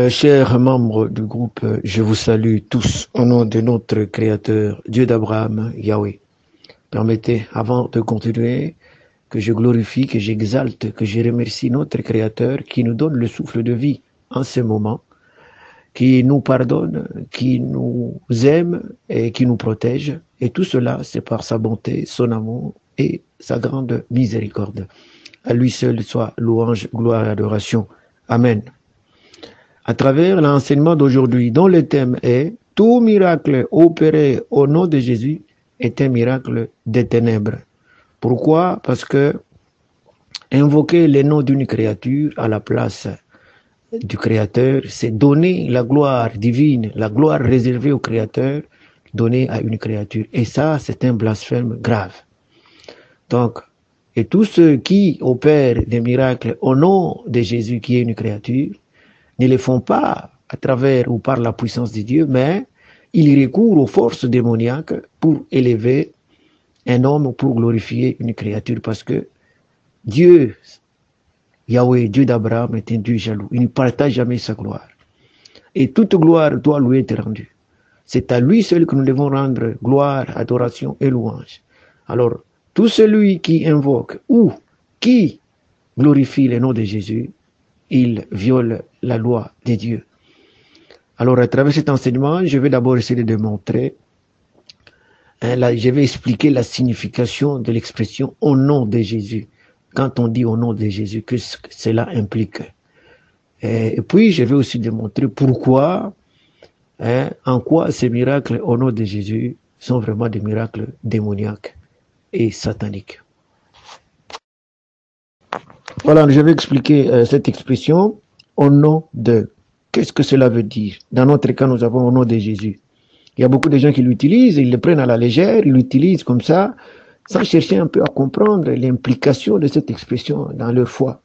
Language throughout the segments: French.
Chers membres du groupe, je vous salue tous au nom de notre Créateur, Dieu d'Abraham, Yahweh. Permettez, avant de continuer, que je glorifie, que j'exalte, que je remercie notre Créateur qui nous donne le souffle de vie en ce moment, qui nous pardonne, qui nous aime et qui nous protège. Et tout cela, c'est par sa bonté, son amour et sa grande miséricorde. À lui seul soit louange, gloire et adoration. Amen. À travers l'enseignement d'aujourd'hui, dont le thème est « Tout miracle opéré au nom de Jésus est un miracle des ténèbres ». Pourquoi? Parce que invoquer le nom d'une créature à la place du Créateur, c'est donner la gloire divine, la gloire réservée au Créateur, donnée à une créature. Et ça, c'est un blasphème grave. Donc, et tous ceux qui opèrent des miracles au nom de Jésus qui est une créature, ne les font pas à travers ou par la puissance de Dieu, mais ils recourent aux forces démoniaques pour élever un homme, pour glorifier une créature, parce que Dieu, Yahweh, Dieu d'Abraham, est un Dieu jaloux. Il ne partage jamais sa gloire. Et toute gloire doit lui être rendue. C'est à lui seul que nous devons rendre gloire, adoration et louange. Alors, tout celui qui invoque ou qui glorifie le nom de Jésus, il viole la loi de Dieu. Alors, à travers cet enseignement, je vais d'abord essayer de démontrer, je vais expliquer la signification de l'expression « au nom de Jésus ». Quand on dit « au nom de Jésus », que cela implique. Et puis, je vais aussi démontrer pourquoi, en quoi ces miracles au nom de Jésus sont vraiment des miracles démoniaques et sataniques. Voilà, je vais expliquer cette expression au nom de. Qu'est-ce que cela veut dire? Dans notre cas, nous avons au nom de Jésus. Il y a beaucoup de gens qui l'utilisent, ils le prennent à la légère, ils l'utilisent comme ça, sans chercher un peu à comprendre l'implication de cette expression dans leur foi.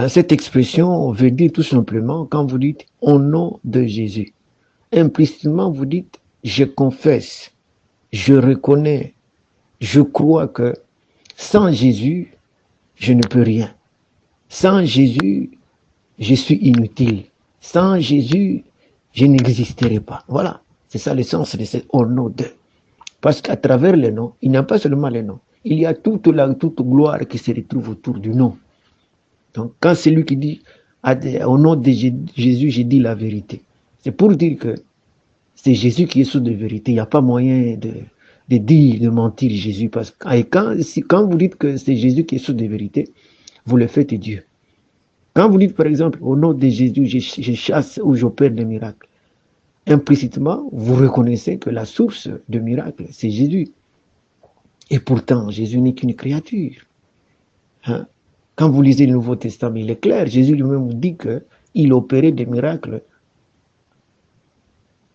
Cette expression veut dire tout simplement, quand vous dites au nom de Jésus, implicitement vous dites je confesse, je reconnais, je crois que sans Jésus, je ne peux rien. Sans Jésus, je suis inutile. Sans Jésus, je n'existerai pas. Voilà, c'est ça le sens de ce au nom de. Parce qu'à travers les noms, il n'y a pas seulement les noms. Il y a toute gloire qui se retrouve autour du nom. Donc, quand c'est lui qui dit au nom de Jésus, j'ai dit la vérité. C'est pour dire que c'est Jésus qui est source de vérité. Il n'y a pas moyen de mentir Jésus. Parce que quand vous dites que c'est Jésus qui est source de vérité, vous le faites Dieu. Quand vous dites par exemple au nom de Jésus, je chasse ou j'opère des miracles, implicitement, vous reconnaissez que la source de miracles, c'est Jésus. Et pourtant, Jésus n'est qu'une créature. Quand vous lisez le Nouveau Testament, il est clair, Jésus lui-même vous dit qu'il opérait des miracles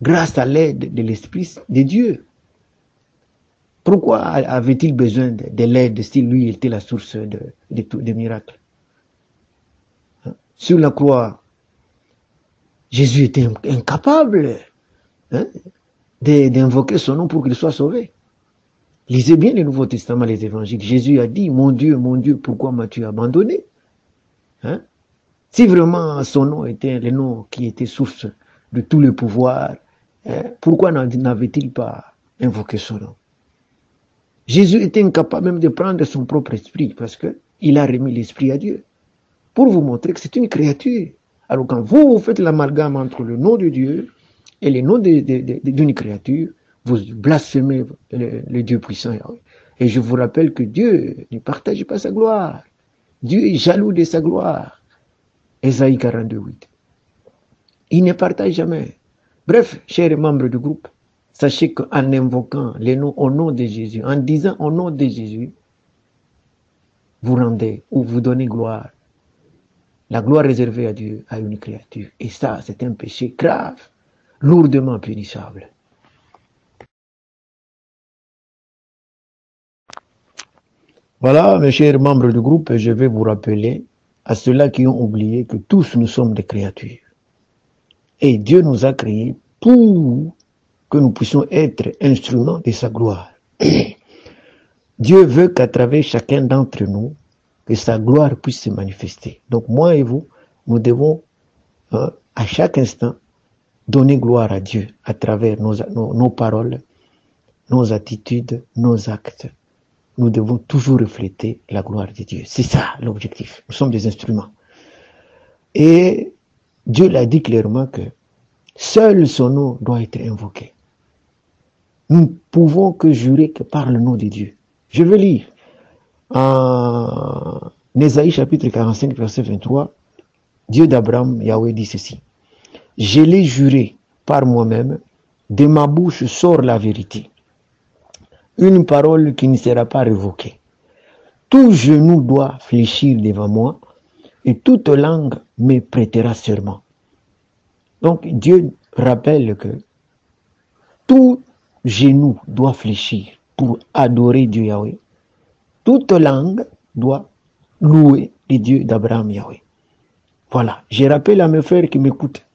grâce à l'aide de l'Esprit de Dieu. Pourquoi avait-il besoin de l'aide si lui était la source des miracles? Sur la croix, Jésus était incapable d'invoquer son nom pour qu'il soit sauvé. Lisez bien le Nouveau Testament, les évangiles. Jésus a dit, mon Dieu, pourquoi m'as-tu abandonné? Si vraiment son nom était le nom qui était source de tout le pouvoir, pourquoi n'avait-il pas invoqué son nom? Jésus était incapable même de prendre son propre esprit parce qu'il a remis l'esprit à Dieu pour vous montrer que c'est une créature. Alors quand vous faites l'amalgame entre le nom de Dieu et le nom d'une créature, vous blasphémez le Dieu puissant. Et je vous rappelle que Dieu ne partage pas sa gloire. Dieu est jaloux de sa gloire. Ésaïe 42:8. Il ne partage jamais. Bref, chers membres du groupe, sachez qu'en invoquant les noms au nom de Jésus, en disant au nom de Jésus, vous rendez ou vous donnez gloire. La gloire réservée à Dieu, à une créature. Et ça, c'est un péché grave, lourdement punissable. Voilà, mes chers membres du groupe, je vais vous rappeler à ceux-là qui ont oublié que tous nous sommes des créatures. Et Dieu nous a créés pour que nous puissions être instruments de sa gloire. Dieu veut qu'à travers chacun d'entre nous, que sa gloire puisse se manifester. Donc moi et vous, nous devons hein, à chaque instant, donner gloire à Dieu à travers nos paroles, nos attitudes, nos actes. Nous devons toujours refléter la gloire de Dieu. C'est ça l'objectif. Nous sommes des instruments. Et Dieu l'a dit clairement que seul son nom doit être invoqué. Nous ne pouvons que jurer que par le nom de Dieu. Je veux lire en Ésaïe chapitre 45, verset 23. Dieu d'Abraham, Yahweh dit ceci. Je l'ai juré par moi-même, de ma bouche sort la vérité. Une parole qui ne sera pas révoquée. Tout genou doit fléchir devant moi et toute langue me prêtera serment. Donc Dieu rappelle que tout genou doit fléchir pour adorer Dieu Yahweh. Toute langue doit louer le Dieu d'Abraham Yahweh. Voilà, je rappelle à mes frères qui m'écoutent.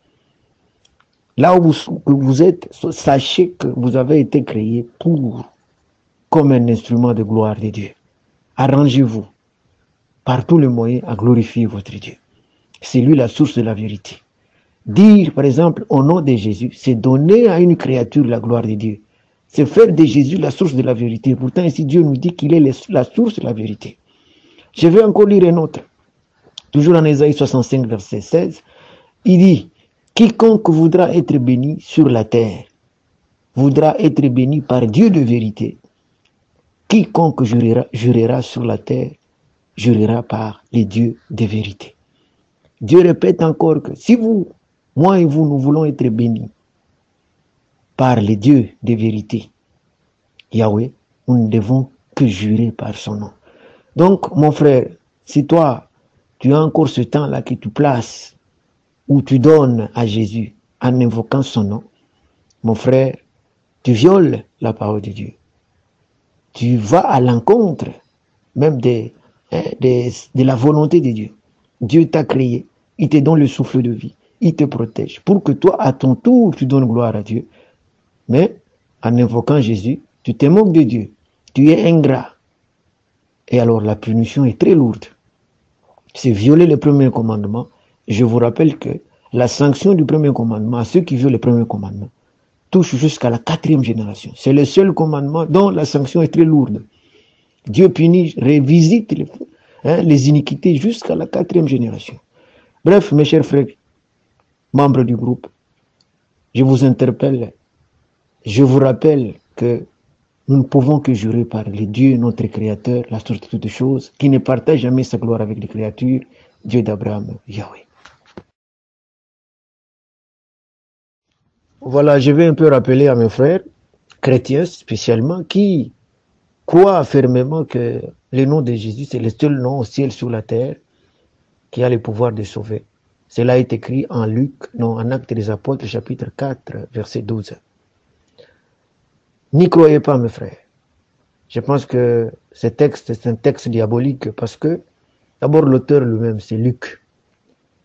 Là où vous êtes, sachez que vous avez été créés comme un instrument de gloire de Dieu. Arrangez-vous par tous les moyens à glorifier votre Dieu. C'est lui la source de la vérité. Dire, par exemple, au nom de Jésus, c'est donner à une créature la gloire de Dieu. C'est faire de Jésus la source de la vérité. Pourtant, ici, Dieu nous dit qu'il est la source de la vérité. Je vais encore lire un autre. Toujours en Ésaïe 65, verset 16. Il dit, quiconque voudra être béni sur la terre, voudra être béni par Dieu de vérité. Quiconque jurera sur la terre, jurera par les dieux de vérité. Dieu répète encore que si moi et vous, nous voulons être bénis par les dieux de vérité, Yahweh, nous ne devons que jurer par son nom. Donc, mon frère, si toi, tu as encore ce temps-là que tu places, ou tu donnes à Jésus en invoquant son nom, mon frère, tu violes la parole de Dieu. Tu vas à l'encontre même de la volonté de Dieu. Dieu t'a créé, il te donne le souffle de vie, il te protège, pour que toi, à ton tour, tu donnes gloire à Dieu. Mais, en invoquant Jésus, tu te moques de Dieu, tu es ingrat. Et alors, la punition est très lourde. C'est violer le premier commandement. Je vous rappelle que la sanction du premier commandement, à ceux qui violent le premier commandement, touche jusqu'à la 4e génération. C'est le seul commandement dont la sanction est très lourde. Dieu punit, révisite les iniquités jusqu'à la 4e génération. Bref, mes chers frères, membres du groupe, je vous interpelle, je vous rappelle que nous ne pouvons que jurer par les dieux, notre Créateur, la source de toutes choses, qui ne partage jamais sa gloire avec les créatures, Dieu d'Abraham, Yahweh. Voilà, je vais un peu rappeler à mes frères, chrétiens spécialement, qui croient fermement que le nom de Jésus, c'est le seul nom au ciel sur la terre qui a le pouvoir de sauver. Cela est écrit en en Actes des Apôtres, chapitre 4, verset 12. N'y croyez pas, mes frères. Je pense que ce texte, c'est un texte diabolique parce que, d'abord, l'auteur lui-même, c'est Luc.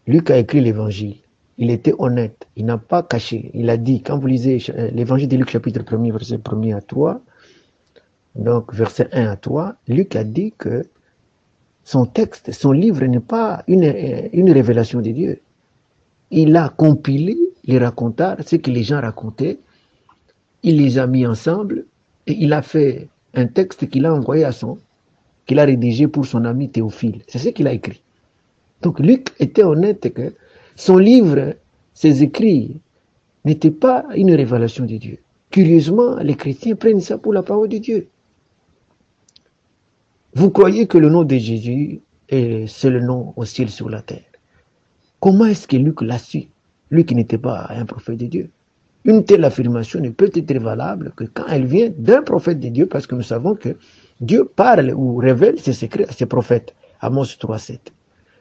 Luc a écrit l'évangile. Il était honnête. Il n'a pas caché. Il a dit, quand vous lisez l'évangile de Luc, chapitre 1er, verset 1er à 3, donc verset 1 à 3, Luc a dit que son texte, son livre n'est pas une révélation de Dieu. Il a compilé les racontars, ce que les gens racontaient, il les a mis ensemble et il a fait un texte qu'il a envoyé qu'il a rédigé pour son ami Théophile. C'est ce qu'il a écrit. Donc Luc était honnête que son livre, ses écrits, n'étaient pas une révélation de Dieu. Curieusement, les chrétiens prennent ça pour la parole de Dieu. Vous croyez que le nom de Jésus est le nom au ciel sur la terre. Comment est-ce que Luc l'a su? Luc n'était pas un prophète de Dieu. Une telle affirmation ne peut être valable que quand elle vient d'un prophète de Dieu, parce que nous savons que Dieu parle ou révèle ses secrets à ses prophètes. Amos 3,7.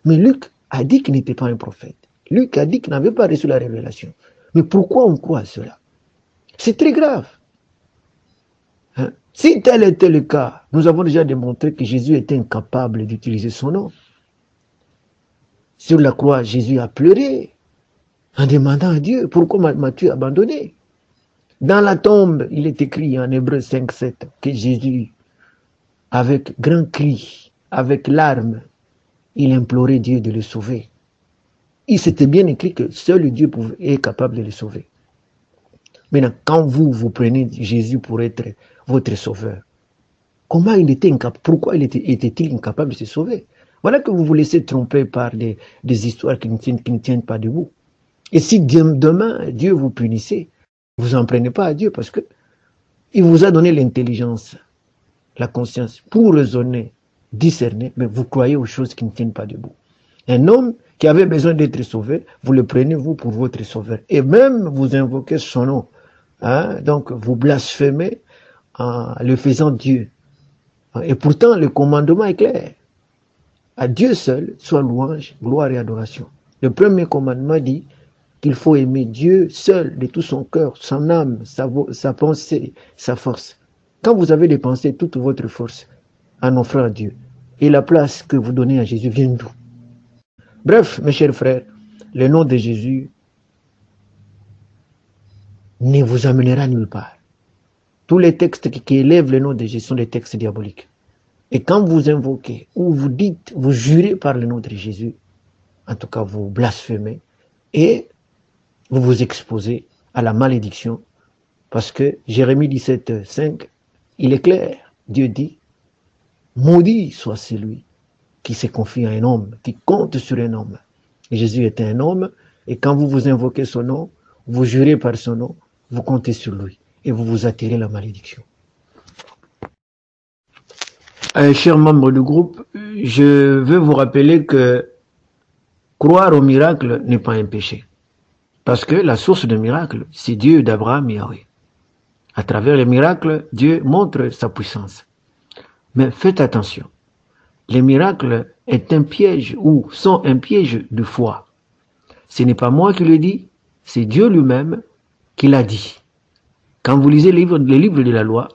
Mais Luc a dit qu'il n'était pas un prophète. Luc a dit qu'il n'avait pas reçu la révélation. Mais pourquoi on croit à cela? C'est très grave. Hein? Si tel était le cas, nous avons déjà démontré que Jésus était incapable d'utiliser son nom. Sur la croix, Jésus a pleuré en demandant à Dieu, pourquoi m'as-tu abandonné? Dans la tombe, il est écrit en Hébreux 5,7 que Jésus, avec grand cri, avec larmes, il implorait Dieu de le sauver. Il s'était bien écrit que seul Dieu est capable de les sauver. Maintenant, quand vous prenez Jésus pour être votre sauveur, comment il était incapable, pourquoi était-il incapable de se sauver? Voilà que vous vous laissez tromper par des histoires qui ne tiennent pas debout. Et si demain, Dieu vous punissait, vous n'en prenez pas à Dieu parce que il vous a donné l'intelligence, la conscience pour raisonner, discerner, mais vous croyez aux choses qui ne tiennent pas debout. Un homme qui avait besoin d'être sauvé, vous le prenez vous pour votre sauveur. Et même vous invoquez son nom. Hein? Donc vous blasphémez en le faisant Dieu. Et pourtant le commandement est clair. À Dieu seul soit louange, gloire et adoration. Le premier commandement dit qu'il faut aimer Dieu seul de tout son cœur, son âme, sa pensée, sa force. Quand vous avez dépensé toute votre force en offrant à Dieu, et la place que vous donnez à Jésus vient d'où? Bref, mes chers frères, le nom de Jésus ne vous amènera nulle part. Tous les textes qui élèvent le nom de Jésus sont des textes diaboliques. Et quand vous invoquez, ou vous dites, vous jurez par le nom de Jésus, en tout cas vous blasphémez, et vous vous exposez à la malédiction, parce que Jérémie 17, 5, il est clair, Dieu dit, maudit soit celui qui se confie à un homme, qui compte sur un homme. Et Jésus était un homme, et quand vous invoquez son nom, vous jurez par son nom, vous comptez sur lui, et vous vous attirez la malédiction. Chers membres du groupe, je veux vous rappeler que croire au miracle n'est pas un péché. Parce que la source de miracle, c'est Dieu d'Abraham et Yahweh. À travers les miracles, Dieu montre sa puissance. Mais faites attention. Les miracles est un piège ou sont un piège de foi. Ce n'est pas moi qui le dis, c'est Dieu lui-même qui l'a dit. Quand vous lisez les livres de la loi,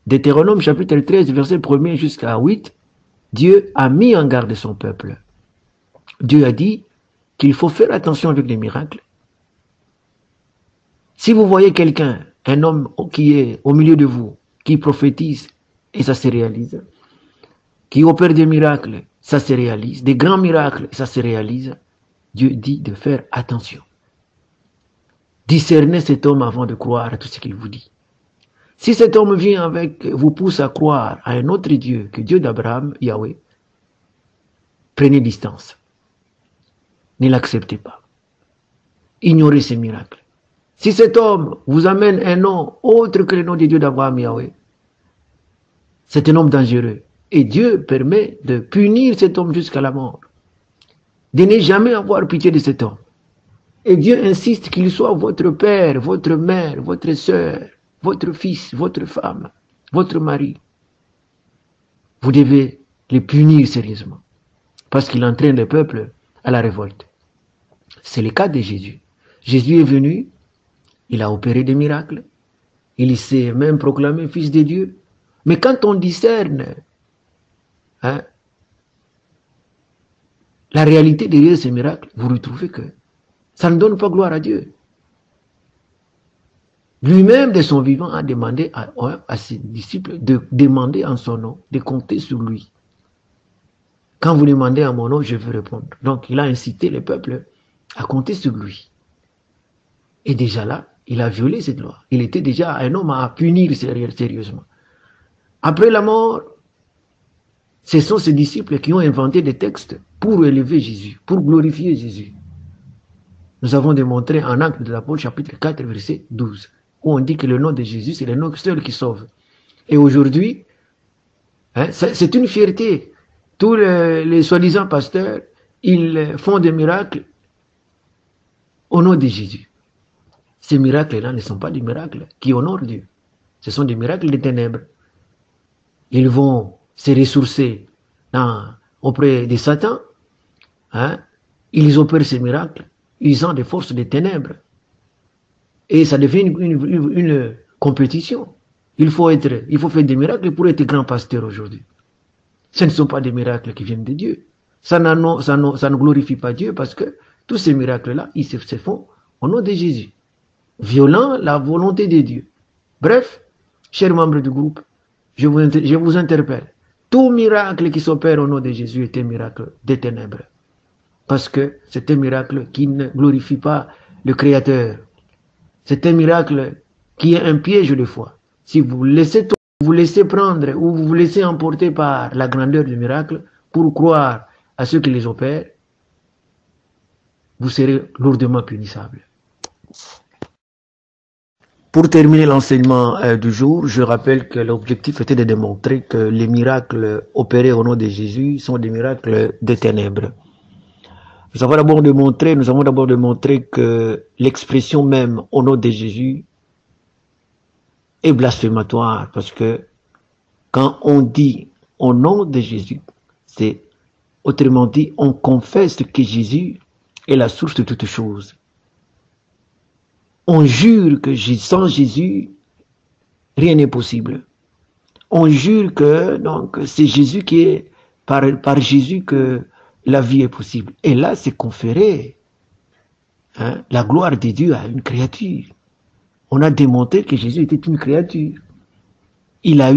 Deutéronome chapitre 13, verset 1er jusqu'à 8, Dieu a mis en garde son peuple. Dieu a dit qu'il faut faire attention avec les miracles. Si vous voyez quelqu'un, un homme qui est au milieu de vous, qui prophétise, et ça se réalise, qui opère des miracles, ça se réalise, des grands miracles, ça se réalise, Dieu dit de faire attention. Discernez cet homme avant de croire à tout ce qu'il vous dit. Si cet homme vient vous pousse à croire à un autre Dieu que Dieu d'Abraham, Yahweh, prenez distance. Ne l'acceptez pas. Ignorez ces miracles. Si cet homme vous amène un nom autre que le nom de Dieu d'Abraham, Yahweh, c'est un homme dangereux. Et Dieu permet de punir cet homme jusqu'à la mort. De ne jamais avoir pitié de cet homme. Et Dieu insiste qu'il soit votre père, votre mère, votre sœur, votre fils, votre femme, votre mari. Vous devez les punir sérieusement. Parce qu'il entraîne le peuple à la révolte. C'est le cas de Jésus. Jésus est venu, il a opéré des miracles, il s'est même proclamé fils de Dieu. Mais quand on discerne la réalité derrière ces miracles, vous retrouvez que ça ne donne pas gloire à Dieu. Lui-même, de son vivant, a demandé à ses disciples de demander en son nom, de compter sur lui. Quand vous demandez à mon nom, je vais répondre. Donc, il a incité le peuple à compter sur lui. Et déjà là, il a violé cette loi. Il était déjà un homme à punir sérieusement. Après la mort, ce sont ses disciples qui ont inventé des textes pour élever Jésus, pour glorifier Jésus. Nous avons démontré en Actes de l'Apôtre, chapitre 4, verset 12, où on dit que le nom de Jésus, c'est le nom seul qui sauve. Et aujourd'hui, c'est une fierté. Tous les soi-disant pasteurs, ils font des miracles au nom de Jésus. Ces miracles-là ne sont pas des miracles qui honorent Dieu. Ce sont des miracles des ténèbres. Ils vont se ressourcer auprès de Satan. Ils opèrent ces miracles usant des forces des ténèbres. Et ça devient une compétition. Il faut faire des miracles pour être grand pasteur aujourd'hui. Ce ne sont pas des miracles qui viennent de Dieu. Ça ne glorifie pas Dieu parce que tous ces miracles-là, ils se font au nom de Jésus, violant la volonté de Dieu. Bref, chers membres du groupe, je vous interpelle. Tout miracle qui s'opère au nom de Jésus est un miracle des ténèbres. Parce que c'est un miracle qui ne glorifie pas le Créateur. C'est un miracle qui est un piège de foi. Si vous laissez prendre ou vous vous laissez emporter par la grandeur du miracle pour croire à ceux qui les opèrent, vous serez lourdement punissable. Pour terminer l'enseignement du jour, je rappelle que l'objectif était de démontrer que les miracles opérés au nom de Jésus sont des miracles des ténèbres. Nous avons d'abord démontré que l'expression même au nom de Jésus est blasphématoire, parce que quand on dit au nom de Jésus, c'est autrement dit, on confesse que Jésus est la source de toutes choses. On jure que sans Jésus, rien n'est possible. On jure que donc c'est Jésus qui est par Jésus que la vie est possible. Et là, c'est conféré la gloire de Dieu à une créature. On a démontré que Jésus était une créature. Il a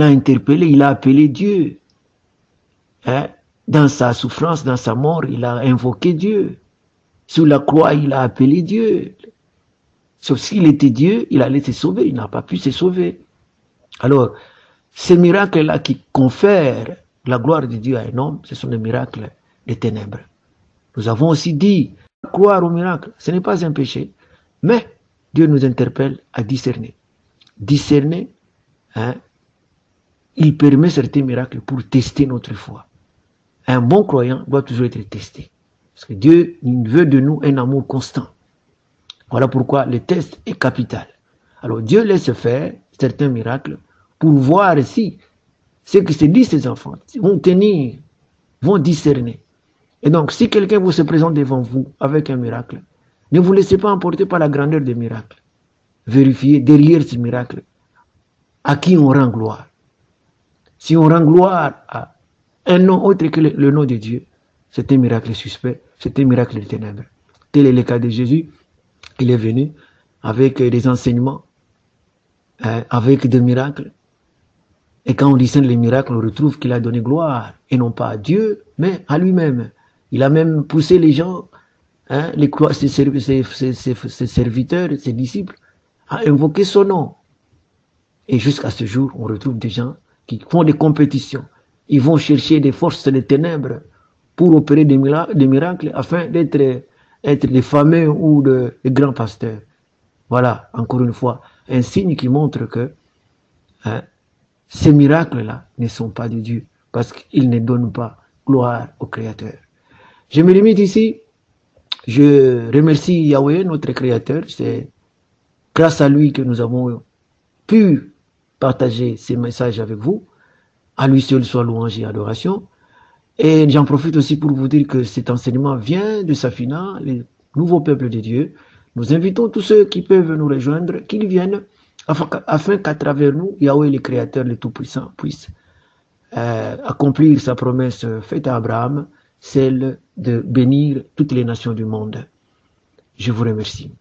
interpellé, il a appelé Dieu. Dans sa souffrance, dans sa mort, il a invoqué Dieu. Sur la croix, il a appelé Dieu. Sauf s'il était Dieu, il allait se sauver. Il n'a pas pu se sauver. Alors, ces miracles-là qui confèrent la gloire de Dieu à un homme, ce sont des miracles des ténèbres. Nous avons aussi dit, croire au miracle, ce n'est pas un péché. Mais Dieu nous interpelle à discerner. Discerner, il permet certains miracles pour tester notre foi. Un bon croyant doit toujours être testé. Parce que Dieu veut de nous un amour constant. Voilà pourquoi le test est capital. Alors Dieu laisse faire certains miracles pour voir si ce que se disent ses enfants vont tenir, vont discerner. Et donc si quelqu'un vous se présente devant vous avec un miracle, ne vous laissez pas emporter par la grandeur des miracles. Vérifiez derrière ce miracle à qui on rend gloire. Si on rend gloire à un nom autre que le nom de Dieu, c'est un miracle suspect, c'est un miracle de ténèbres. Tel est le cas de Jésus. Il est venu avec des enseignements, avec des miracles. Et quand on discerne les miracles, on retrouve qu'il a donné gloire, et non pas à Dieu, mais à lui-même. Il a même poussé les gens, ses serviteurs, ses disciples, à invoquer son nom. Et jusqu'à ce jour, on retrouve des gens qui font des compétitions. Ils vont chercher des forces des ténèbres pour opérer des miracles afin d'être des fameux ou des grands pasteurs. Voilà, encore une fois, un signe qui montre que ces miracles-là ne sont pas de Dieu, parce qu'ils ne donnent pas gloire au Créateur. Je me limite ici. Je remercie Yahweh, notre Créateur. C'est grâce à lui que nous avons pu partager ces messages avec vous. À lui seul soit louange et adoration. Et j'en profite aussi pour vous dire que cet enseignement vient de Safina, le nouveau peuple de Dieu. Nous invitons tous ceux qui peuvent nous rejoindre, qu'ils viennent, afin qu'à travers nous, Yahweh le Créateur, le Tout-Puissant, puisse accomplir sa promesse faite à Abraham, celle de bénir toutes les nations du monde. Je vous remercie.